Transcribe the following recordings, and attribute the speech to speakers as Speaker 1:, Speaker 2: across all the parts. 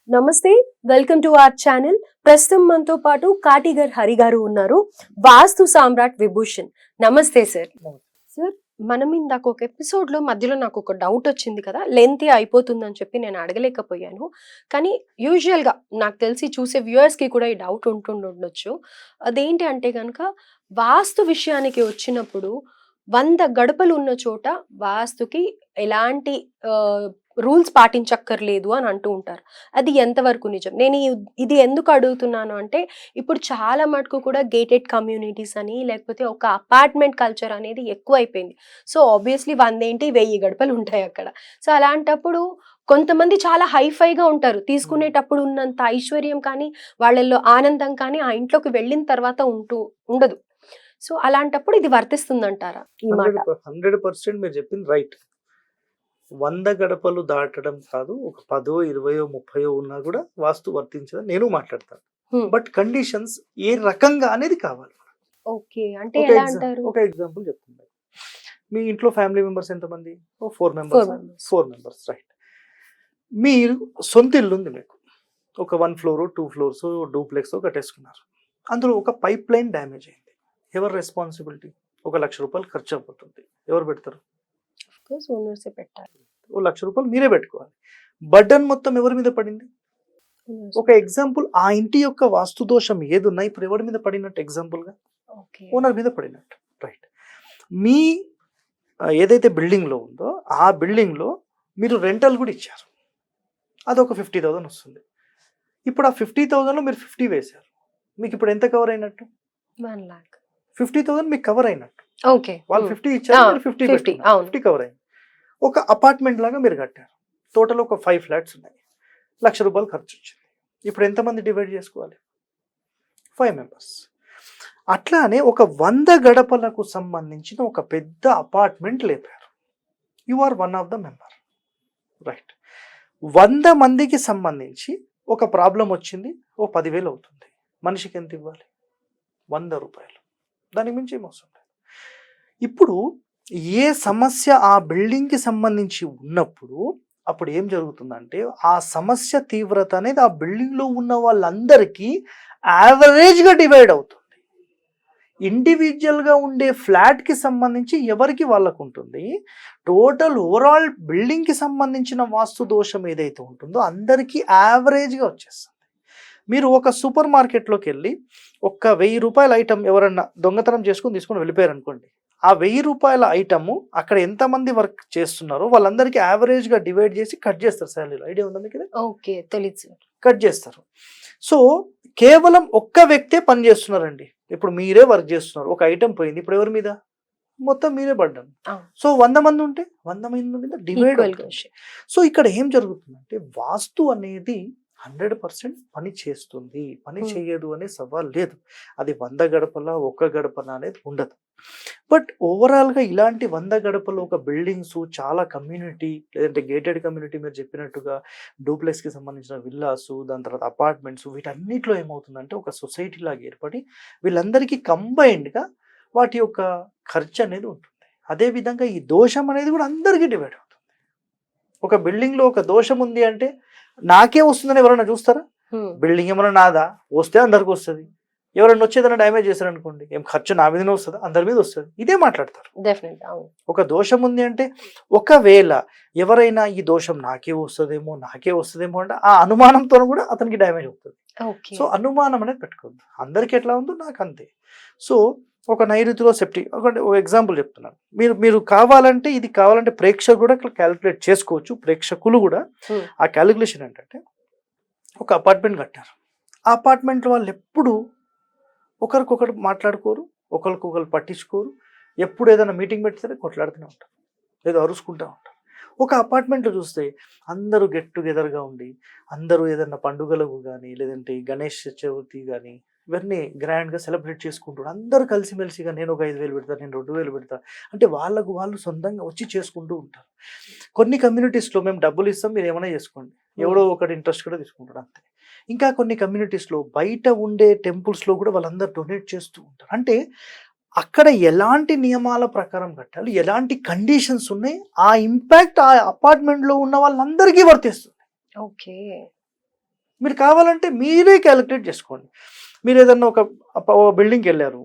Speaker 1: నమస్తే, welcome to our channel. ప్రస్తుతం మనతో పాటు కాటిగర్ హరి గారు ఉన్నారు, వాస్తు సామ్రాట్ విభూషణ్. నమస్తే సార్. సార్, మనం ఇందాక ఒక ఎపిసోడ్ లో మధ్యలో నాకు ఒక డౌట్ వచ్చింది కదా, లెంత్ అయిపోతుందని చెప్పి నేను అడగలేకపోయాను. కానీ యూజువల్ గా నాకు తెలిసి చూసే వ్యూయర్స్ కి కూడా ఈ డౌట్ ఉంటుండొచ్చు. అదేంటి అంటే కనుక, వాస్తు విషయానికి వచ్చినప్పుడు 100 గడపలు ఉన్న చోట వాస్తుకి ఎలాంటి రూల్స్ పాటించక్కర్లేదు అని అంటూ ఉంటారు. అది ఎంతవరకు నిజం? నేను ఇది ఎందుకు అడుగుతున్నాను అంటే, ఇప్పుడు చాలా మటుకు కూడా గేటెడ్ కమ్యూనిటీస్ అని, లేకపోతే ఒక అపార్ట్మెంట్ కల్చర్ అనేది ఎక్కువైపోయింది. సో ఆబ్వియస్లీ 100 ఏంటి 1000 గడపలు ఉంటాయి అక్కడ. సో అలాంటప్పుడు కొంతమంది చాలా హైఫైగా ఉంటారు. తీసుకునేటప్పుడు ఉన్నంత ఐశ్వర్యం కానీ, వాళ్ళల్లో ఆనందం కానీ ఆ ఇంట్లోకి వెళ్ళిన తర్వాత ఉండదు. సో అలాంటప్పుడు ఇది వర్తిస్తుందంటారా ఈ మాట?
Speaker 2: 100% మీరు చెప్పింది రైట్. 100 గడపలు దాటడం కాదు, ఒక 10, 20, 30 ఉన్నా కూడా వాస్తు వర్తించదని నేను మాట్లాడతాను. బట్ కండిషన్స్ ఏ రకంగా అనేది కావాలి.
Speaker 1: ఓకే, అంటే ఎలా అంటారు?
Speaker 2: ఒక ఎగ్జాంపుల్ చెప్తున్నాను. మీ ఇంట్లో ఫ్యామిలీ మెంబర్స్ ఎంతమంది? 4 మెంబర్స్. 4 members, right. మీరు సొంత ఇల్లు ఉంది మీకు, ఒక 1 ఫ్లోర్ 2 ఫ్లోర్స్ డూప్లెక్స్ కట్టేసుకున్నారు. అందులో ఒక పైప్ లైన్ డ్యామేజ్ అయింది. ఎవరు రెస్పాన్సిబిలిటీ? 1 లక్ష రూపాయలు ఖర్చు అవుతుంది. ఎవరు పెడతారు?
Speaker 1: ఓనర్సే పెట్టాలి.
Speaker 2: 1 లక్ష రూపాయలు మీరే పెట్టుకోవాలి. బర్డన్ మొత్తం ఎవరి మీద పడింది? ఒక ఎగ్జాంపుల్, ఆ ఇంటి యొక్క వాస్తు దోషం ఏదున్నా ఇప్పుడు ఎవరి మీద పడినట్టు? ఎగ్జాంపుల్ గా ఓనర్ మీద పడినట్టు, రైట్. మీ ఏదైతే బిల్డింగ్ లో ఉందో ఆ బిల్డింగ్ లో మీరు రెంటల్ కూడా ఇచ్చారు, అదొక 50,000 వస్తుంది. ఇప్పుడు ఆ 50,000 లో మీరు 50 వేశారు, మీకు ఇప్పుడు ఎంత కవర్ అయినట్టు?
Speaker 1: 1 lakh.
Speaker 2: 50,000 మీకు కవర్ అయినట్టు.
Speaker 1: ఓకే,
Speaker 2: వాళ్ళు 50 ఇచ్చారు, 50 కవర్ అయింది. ఒక అపార్ట్మెంట్ లాగా మీరు కట్టారు, టోటల్ ఒక 5 ఫ్లాట్స్ ఉన్నాయి, 1 లక్ష రూపాయలు ఖర్చు వచ్చింది. ఇప్పుడు ఎంతమంది డివైడ్ చేసుకోవాలి? 5 మెంబర్స్. అట్లానే ఒక 100 గడపలకు సంబంధించిన ఒక పెద్ద అపార్ట్మెంట్ లేపారు. You are one of the member, right. 100 మందికి సంబంధించి ఒక ప్రాబ్లం వచ్చింది, ఓ 10,000 అవుతుంది. మనిషికి ఎంత ఇవ్వాలి? 100 రూపాయలు. దానికి మించి ఏమవసరం లేదు. ఇప్పుడు ఏ సమస్య ఆ బిల్డింగ్కి సంబంధించి ఉన్నప్పుడు అప్పుడు ఏం జరుగుతుందంటే, ఆ సమస్య తీవ్రత అనేది ఆ బిల్డింగ్లో ఉన్న వాళ్ళందరికీ యావరేజ్గా డివైడ్ అవుతుంది. ఇండివిజువల్గా ఉండే ఫ్లాట్కి సంబంధించి ఎవరికి వాళ్ళకు ఉంటుంది, టోటల్ ఓవరాల్ బిల్డింగ్కి సంబంధించిన వాస్తు దోషం ఏదైతే ఉంటుందో అందరికీ యావరేజ్గా వచ్చేస్తుంది. మీరు ఒక సూపర్ మార్కెట్లోకి వెళ్ళి ఒక 1000 రూపాయల ఐటమ్ ఎవరన్నా దొంగతనం తీసుకొని వెళ్ళిపోయారు అనుకోండి, ఆ 1000 రూపాయల ఐటమ్ అక్కడ ఎంతమంది వర్క్ చేస్తున్నారో వాళ్ళందరికీ యావరేజ్గా డివైడ్ చేసి కట్ చేస్తారు శాలరీలో. ఐడియా ఉందా మీకు?
Speaker 1: ఓకే, తెలుసు.
Speaker 2: కట్ చేస్తారు. సో కేవలం ఒక్క వ్యక్తే పని చేస్తున్నారండి. ఇప్పుడు మీరే వర్క్ చేస్తున్నారు, ఒక ఐటమ్ పోయింది, ఇప్పుడు ఎవరి మీద? మొత్తం మీరే పడ్డాను. సో 100 మంది ఉంటే 100 మంది మీద డివైడ్ అవుతుంది. సో ఇక్కడ ఏం జరుగుతుందంటే, వాస్తు అనేది 100% పని చేస్తుంది, పని చేయదు అనే సవాల్ లేదు. అది 100 గడపల 1 గడపన అనేది ఉండదు. బట్ ఓవరాల్గా ఇలాంటి 100 గడపలు ఒక బిల్డింగ్స్, చాలా కమ్యూనిటీ, లేదంటే గేటెడ్ కమ్యూనిటీ, మీరు చెప్పినట్టుగా డూప్లెక్స్కి సంబంధించిన విల్లాస్, దాని తర్వాత అపార్ట్మెంట్స్, వీటన్నిటిలో ఏమవుతుందంటే ఒక సొసైటీ లాగా ఏర్పడి వీళ్ళందరికీ కంబైన్డ్గా వాటి యొక్క ఖర్చు అనేది ఉంటుంది. అదేవిధంగా ఈ దోషం అనేది కూడా అందరికీ డివైడ్ అవుతుంది. ఒక బిల్డింగ్లో ఒక దోషం ఉంది అంటే నాకే వస్తుందని ఎవరైనా చూస్తారా? బిల్డింగ్ ఏమైనా నాదా? వస్తే అందరికి వస్తుంది. ఎవరైనా వచ్చేదైనా డ్యామేజ్ చేశారు అనుకోండి, ఏం ఖర్చు నా మీదనే వస్తుందా? అందరి మీద వస్తుంది. ఇదే మాట్లాడతారు. ఒక దోషం ఉంది అంటే, ఒకవేళ ఎవరైనా ఈ దోషం నాకే వస్తుందేమో అంటే ఆ అనుమానంతో కూడా అతనికి డ్యామేజ్ అవుతుంది. సో అనుమానం అనేది పెట్టుకోవద్దు. అందరికి ఎట్లా ఉందో నాకు అంతే. సో ఒక నైరుతిలో సెప్టిక్, ఒక ఎగ్జాంపుల్ చెప్తున్నాను. మీరు కావాలంటే ఇది కావాలంటే ప్రేక్షకులు కూడా క్యాలిక్యులేట్ చేసుకోవచ్చు. ప్రేక్షకులు కూడా ఆ క్యాలిక్యులేషన్ ఏంటంటే, ఒక అపార్ట్మెంట్ కట్టారు, ఆ అపార్ట్మెంట్ వాళ్ళు ఎప్పుడు ఒకరికొకరు మాట్లాడుకోరు, ఒకరికొకరు పట్టించుకోరు. ఎప్పుడు ఏదైనా మీటింగ్ పెడితే కొట్లాడుతూనే ఉంటారు, లేదా అరుచుకుంటూ ఉంటారు. ఒక అపార్ట్మెంట్లో చూస్తే అందరూ గెట్ టుగెదర్గా ఉండి, అందరూ ఏదైనా పండుగలకు కానీ, లేదంటే గణేష్ చవితి కానీ, ఇవన్నీ గ్రాండ్గా సెలబ్రేట్ చేసుకుంటారు. అందరూ కలిసిమెలిసిగా నేను ఒక 5,000 పెడతా, నేను 2,000 పెడతా అంటే వాళ్ళకు వాళ్ళు సొంతంగా వచ్చి చేసుకుంటూ ఉంటారు. కొన్ని కమ్యూనిటీస్లో మేము డబ్బులు ఇస్తాం, మీరు ఏమైనా చేసుకోండి, ఎవడో ఒకటి ఇంట్రెస్ట్ కూడా తీసుకుంటాడు అంతే. ఇంకా కొన్ని కమ్యూనిటీస్లో బయట ఉండే టెంపుల్స్లో కూడా వాళ్ళందరూ డొనేట్ చేస్తూ ఉంటారు. అంటే అక్కడ ఎలాంటి నియమాల ప్రకారం కట్టాలి, ఎలాంటి కండిషన్స్ ఉన్నాయి, ఆ ఇంపాక్ట్ ఆ అపార్ట్మెంట్లో ఉన్న వాళ్ళందరికీ వర్తిస్తుంది.
Speaker 1: ఓకే.
Speaker 2: మీరు కావాలంటే మీరే క్యాలిక్యులేట్ చేసుకోండి. మీరు ఏదన్నా ఒక బిల్డింగ్కి వెళ్ళారు,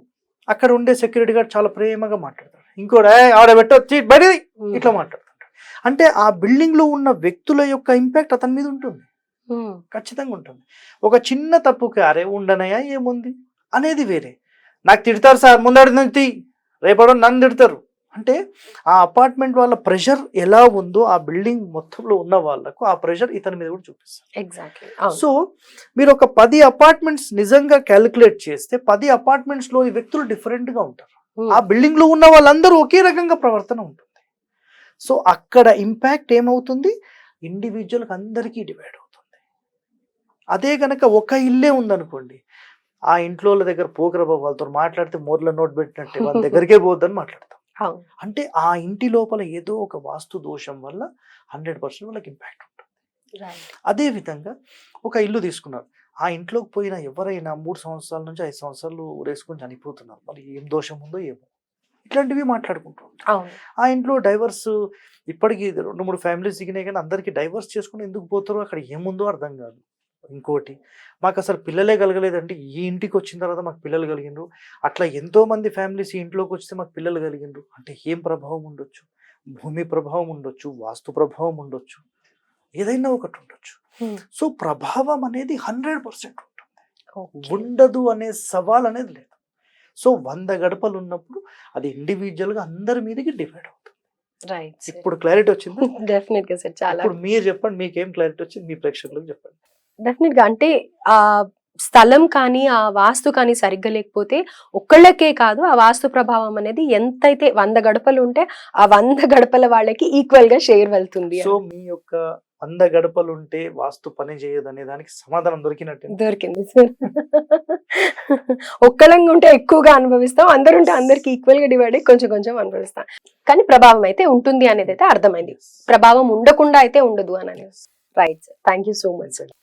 Speaker 2: అక్కడ ఉండే సెక్యూరిటీ గార్డ్ చాలా ప్రేమగా మాట్లాడతారు, ఇంకోటి ఆడ పెట్టొచ్చి బయటిది ఇట్లా మాట్లాడుతుంటారు. అంటే ఆ బిల్డింగ్ లో ఉన్న వ్యక్తుల యొక్క ఇంపాక్ట్ అతని మీద ఉంటుంది, ఖచ్చితంగా ఉంటుంది. ఒక చిన్న తప్పుకి అరే ఉండనయా ఏముంది అనేది వేరే. నాకు తిడతారు సార్ ముందడి నుంచి, రేపడో నన్ను తిడతారు అంటే ఆ అపార్ట్మెంట్ వాళ్ళ ప్రెషర్ ఎలా ఉందో ఆ బిల్డింగ్ మొత్తంలో ఉన్న వాళ్ళకు ఆ ప్రెషర్ ఇతని మీద కూడా చూపిస్తారు.
Speaker 1: ఎగ్జాక్ట్లీ.
Speaker 2: సో మీరు ఒక 10 అపార్ట్మెంట్స్ నిజంగా క్యాలిక్యులేట్ చేస్తే 10 అపార్ట్మెంట్స్ లో వ్యక్తులు డిఫరెంట్ గా ఉంటారు. ఆ బిల్డింగ్ లో ఉన్న వాళ్ళందరూ ఒకే రకంగా ప్రవర్తన ఉంటుంది. సో అక్కడ ఇంపాక్ట్ ఏమవుతుంది, ఇండివిజువల్ అందరికీ డివైడ్ అవుతుంది. అదే కనుక ఒక ఇల్లే ఉందనుకోండి, ఆ ఇంట్లో వాళ్ళ దగ్గర పోకరబా వాళ్ళతో మాట్లాడితే మోర్ల నోట్ పెట్టినట్టే వాళ్ళ దగ్గరికే పోద్దని మాట్లాడతాం. అంటే ఆ ఇంటి లోపల ఏదో ఒక వాస్తు దోషం వల్ల 100% వాళ్ళకి ఇంపాక్ట్ ఉంటుంది. అదే విధంగా ఒక ఇల్లు తీసుకున్నారు, ఆ ఇంట్లోకి పోయిన ఎవరైనా 3 సంవత్సరాల నుంచి 5 సంవత్సరాలు ఊరేసుకొని చనిపోతున్నారు, మరి ఏం దోషం ఉందో ఏమో ఇట్లాంటివి మాట్లాడుకుంటూ ఉంటారు. ఆ ఇంట్లో డైవర్స్ ఇప్పటికీ 2-3 ఫ్యామిలీస్ దిగినాయి, కానీ అందరికీ డైవర్స్ చేసుకుని ఎందుకు పోతారో అక్కడ ఏముందో అర్థం కాదు. ఇంకోటి, మాకు అసలు పిల్లలే కలగలేదంటే ఈ ఇంటికి వచ్చిన తర్వాత మాకు పిల్లలు కలిగిండ్రు, అట్లా ఎంతో మంది ఫ్యామిలీస్ ఈ ఇంట్లోకి వస్తే మాకు పిల్లలు కలిగిండ్రు అంటే ఏం ప్రభావం ఉండొచ్చు? భూమి ప్రభావం ఉండొచ్చు, వాస్తు ప్రభావం ఉండొచ్చు, ఏదైనా ఒకటి ఉండొచ్చు. సో ప్రభావం అనేది 100% ఉంటుంది, ఉండదు అనే సవాల్ అనేది లేదు. సో 100 గడపలు ఉన్నప్పుడు అది ఇండివిజువల్ గా అందరి మీదకి డివైడ్ అవుతుంది. ఇప్పుడు క్లారిటీ వచ్చింది?
Speaker 1: డెఫినెట్ గా సార్. చాలా.
Speaker 2: ఇప్పుడు మీరు చెప్పండి, మీకేం క్లారిటీ వచ్చింది, మీ ప్రేక్షకులకు చెప్పండి.
Speaker 1: డెఫినెట్ గా అంటే ఆ స్థలం కానీ ఆ వాస్తు కానీ సరిగ్గా లేకపోతే ఒక్కళ్ళకే కాదు, ఆ వాస్తు ప్రభావం అనేది ఎంతైతే 100 గడపలు ఉంటే ఆ 100 గడపల వాళ్ళకి ఈక్వల్ గా షేర్ వెళ్తుంది.
Speaker 2: సో మీ యొక్క 100 గడపలు ఉంటే వాస్తు పని చేయదు అనే దానికి సమాధానం దొరికినట్టు
Speaker 1: దొరికింది సార్. ఒక్కళ్ళంగా ఉంటే ఎక్కువగా అనుభవిస్తాం, అందరుంటే అందరికి ఈక్వల్ గా డివైడ్ అయ్యి కొంచెం కొంచెం అనుభవిస్తాం. కానీ ప్రభావం అయితే ఉంటుంది అనేది అయితే అర్థమైంది, ప్రభావం ఉండకుండా అయితే ఉండదు అని. Right sir, thank you so much sir.